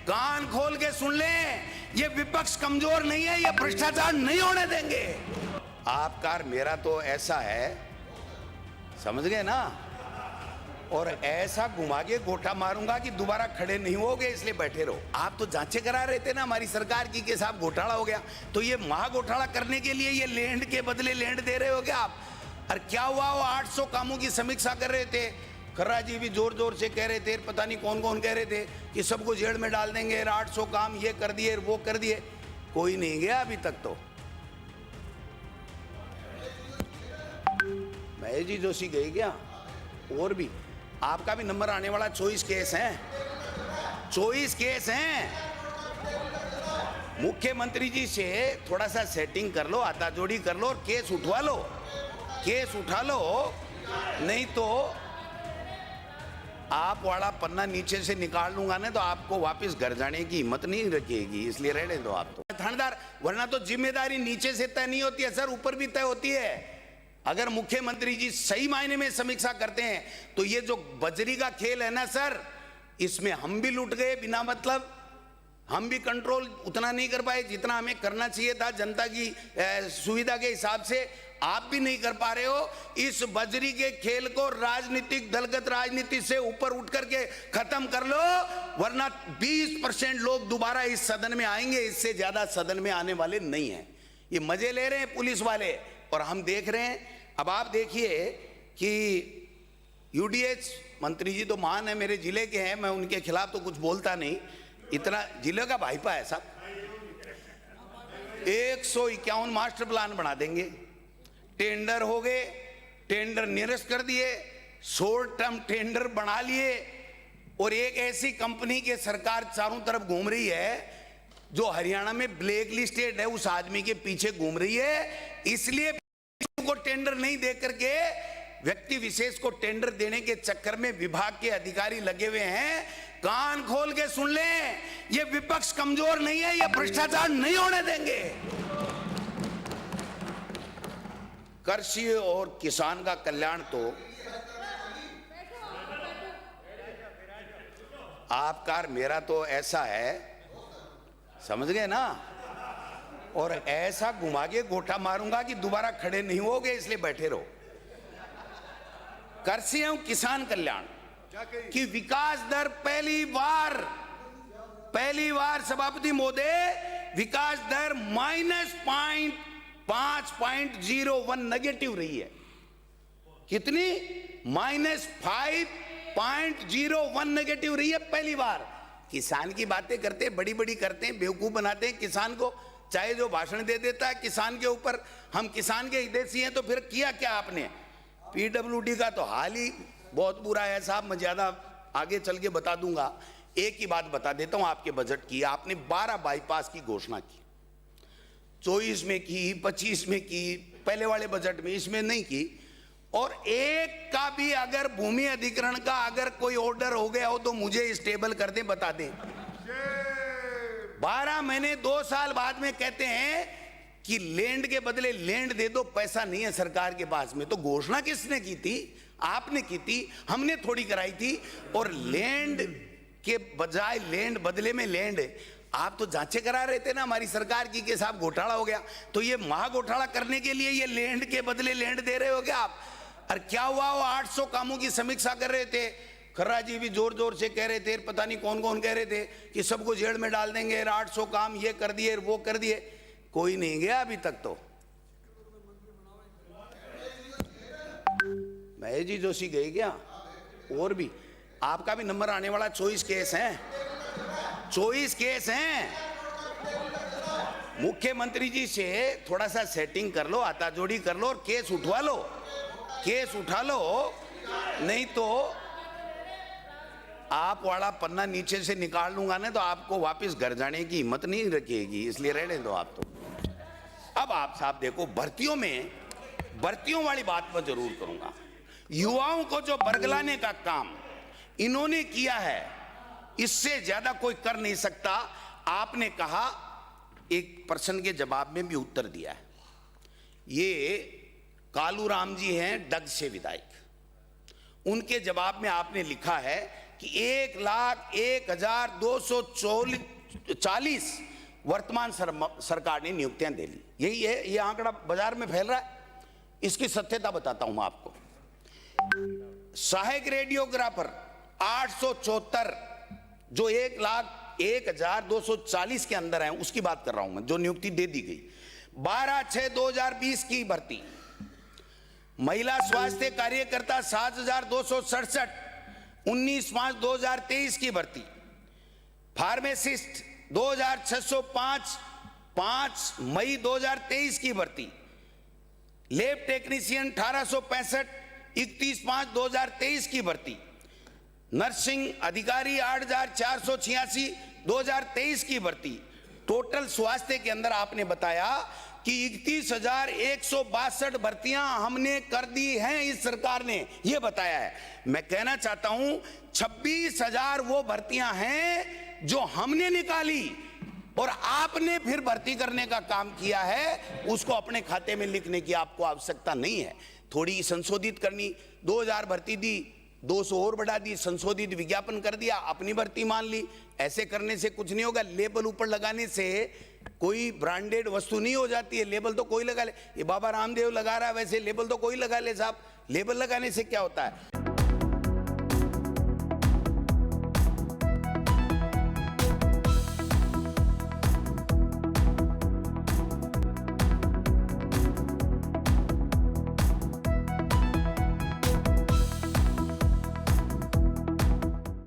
कान खोल के सुन लें, ये विपक्ष कमजोर नहीं है, ये भ्रष्टाचार नहीं होने देंगे। आपका मेरा तो ऐसा है, समझ गए ना, और ऐसा घुमा के गोटा मारूंगा कि दोबारा खड़े नहीं होगे, इसलिए बैठे रहो। आप तो जांचें करा रहे थे ना हमारी सरकार की कि साहब घोटाला हो गया, तो ये महा घोटाला करने के लिए ये लैंड के बदले लैंड दे रहे हो क्या आप? और क्या हुआ, वो 800 कामों की समीक्षा कर रहे थे, खर्रा जी भी जोर जोर से कह रहे थे, पता नहीं कौन कौन कह रहे थे कि सबको जेल में डाल देंगे, 800 काम ये कर दिए वो कर दिए, कोई नहीं गया अभी तक। तो महेश जी जोशी गए क्या? और भी आपका भी नंबर आने वाला, 24 केस हैं, 24 केस हैं। मुख्यमंत्री जी से थोड़ा सा सेटिंग कर लो, आता जोड़ी कर लो और केस उठवा लो, केस उठा लो, नहीं तो आप वाला पन्ना नीचे से निकाल लूंगा ना तो आपको वापस घर जाने की हिम्मत नहीं रखेगी, इसलिए रहने दो आप तो थानेदार। वरना तो जिम्मेदारी नीचे से तय नहीं होती है सर, ऊपर भी तय होती है। अगर मुख्यमंत्री जी सही मायने में समीक्षा करते हैं तो ये जो बजरी का खेल है ना सर, इसमें हम भी लुट गए बिना मतलब, हम भी कंट्रोल उतना नहीं कर पाए जितना हमें करना चाहिए था जनता की सुविधा के हिसाब से, आप भी नहीं कर पा रहे हो। इस बजरी के खेल को राजनीतिक दलगत राजनीति से ऊपर उठ करके खत्म कर लो, वरना 20% लोग दोबारा इस सदन में आएंगे, इससे ज्यादा सदन में आने वाले नहीं हैं। ये मजे ले रहे हैं पुलिस वाले और हम देख रहे हैं। अब आप देखिए कि यूडीएच मंत्री जी तो महान है, मेरे जिले के हैं, मैं उनके खिलाफ तो कुछ बोलता नहीं, इतना जिले का भाईपा है साहब। 151 मास्टर प्लान बना देंगे, टेंडर हो गए, टेंडर निरस्त कर दिए, शॉर्ट टर्म टेंडर बना लिए, और एक ऐसी कंपनी के सरकार चारों तरफ घूम रही है जो हरियाणा में ब्लैक लिस्टेड है, उस आदमी के पीछे घूम रही है। इसलिए को टेंडर नहीं दे करके व्यक्ति विशेष को टेंडर देने के चक्कर में विभाग के अधिकारी लगे हुए हैं। कान खोल के सुन लें, ये विपक्ष कमजोर नहीं है, ये भ्रष्टाचार नहीं होने देंगे। कृषि और किसान का कल्याण तो आपका मेरा तो ऐसा है, समझ गए ना, और ऐसा घुमा के गोटा मारूंगा कि दोबारा खड़े नहीं होगे, इसलिए बैठे रहो। कृषि एवं किसान कल्याण की विकास दर पहली बार सभापति महोदय, विकास दर -5.01 नेगेटिव रही है। कितनी? -5.01 नेगेटिव रही है पहली बार। किसान की बातें करते हैं, बड़ी बड़ी करते हैं, बेवकूफ बनाते हैं किसान को, चाहे जो भाषण दे देता है किसान के ऊपर, हम किसान के हितैषी हैं। तो फिर किया क्या आपने? पीडब्ल्यूडी का तो हाल ही बहुत बुरा है साहब, मैं ज्यादा आगे चल के बता दूंगा। एक ही बात बता देता हूं आपके बजट की, आपने 12 बाईपास की घोषणा की, 24 में की, 25 में की, पहले वाले बजट में, इसमें नहीं की। और एक का भी अगर भूमि अधिग्रहण का अगर कोई ऑर्डर हो गया हो तो मुझे स्टेबल कर दें, बता दें। 12 महीने 2 साल बाद में कहते हैं कि लैंड के बदले लैंड दे दो, पैसा नहीं है सरकार के पास में। तो घोषणा किसने की थी? आपने की थी, हमने थोड़ी कराई थी। और लैंड के बजाय लैंड, बदले में लैंड, आप तो जांचें करा रहे थे ना हमारी सरकार की कि साहब घोटाला हो गया, तो ये महा घोटाला करने के लिए ये लैंड के बदले लैंड दे रहे हो क्या आप? और क्या हुआ, वो 800 कामों की समीक्षा कर रहे थे, खर्रा जी भी जोर जोर से कह रहे थे, पता नहीं कौन कौन कह रहे थे कि सबको जेल में डाल देंगे, 800 काम ये कर दिए वो कर दिए, कोई नहीं गया अभी तक। तो महेश जी जोशी गए क्या? और भी आपका भी नंबर आने वाला, 24 केस हैं, 24 केस हैं। मुख्यमंत्री जी से थोड़ा सा सेटिंग कर लो, आता जोड़ी कर लो और केस उठवा लो, केस उठा लो, नहीं तो आप वाला पन्ना नीचे से निकाल लूंगा ना तो आपको वापस घर जाने की हिम्मत नहीं रखेगी, इसलिए रहने दो आप तो। अब आप साहब देखो, भर्तियों वाली बात मैं जरूर करूंगा। युवाओं को जो बरगलाने का काम इन्होंने किया है, इससे ज्यादा कोई कर नहीं सकता। आपने कहा, एक प्रश्न के जवाब में भी उत्तर दिया है। ये कालू राम जी हैं डग से विधायक, उनके जवाब में आपने लिखा है कि 1,01,240 वर्तमान सरकार ने नियुक्तियां दे ली। यही है, ये आंकड़ा बाजार में फैल रहा है, इसकी सत्यता बताता हूं मैं आपको। सहायक रेडियोग्राफर 874 जो 1,01,240 के अंदर है, उसकी बात कर रहा हूं मैं, जो नियुक्ति दे दी गई। 12/6/2020 की भर्ती। महिला स्वास्थ्य कार्यकर्ता 7,267 19/5/2023 की भर्ती। फार्मासिस्ट 2,605 5 मई 2023 की भर्ती। लैब टेक्नीशियन 1865 31/5/2023 की भर्ती। नर्सिंग अधिकारी 8,486 2023 की भर्ती। टोटल स्वास्थ्य के अंदर आपने बताया कि 31,162 भर्तियां हमने कर दी हैं, इस सरकार ने ये बताया है। मैं कहना चाहता हूं 26,000 वो भर्तियां हैं जो हमने निकाली और आपने फिर भर्ती करने का काम किया है, उसको अपने खाते में लिखने की आपको आवश्यकता नहीं है। थोड़ी संशोधित करनी, 2,000 भर्ती दी, 200 और बढ़ा दी, संशोधित विज्ञापन कर दिया, अपनी भर्ती मान ली। ऐसे करने से कुछ नहीं होगा। लेबल ऊपर लगाने से कोई ब्रांडेड वस्तु नहीं हो जाती है। लेबल तो कोई लगा ले, ये बाबा रामदेव लगा रहा है, वैसे लेबल तो कोई लगा ले साहब। लेबल लगाने से क्या होता है?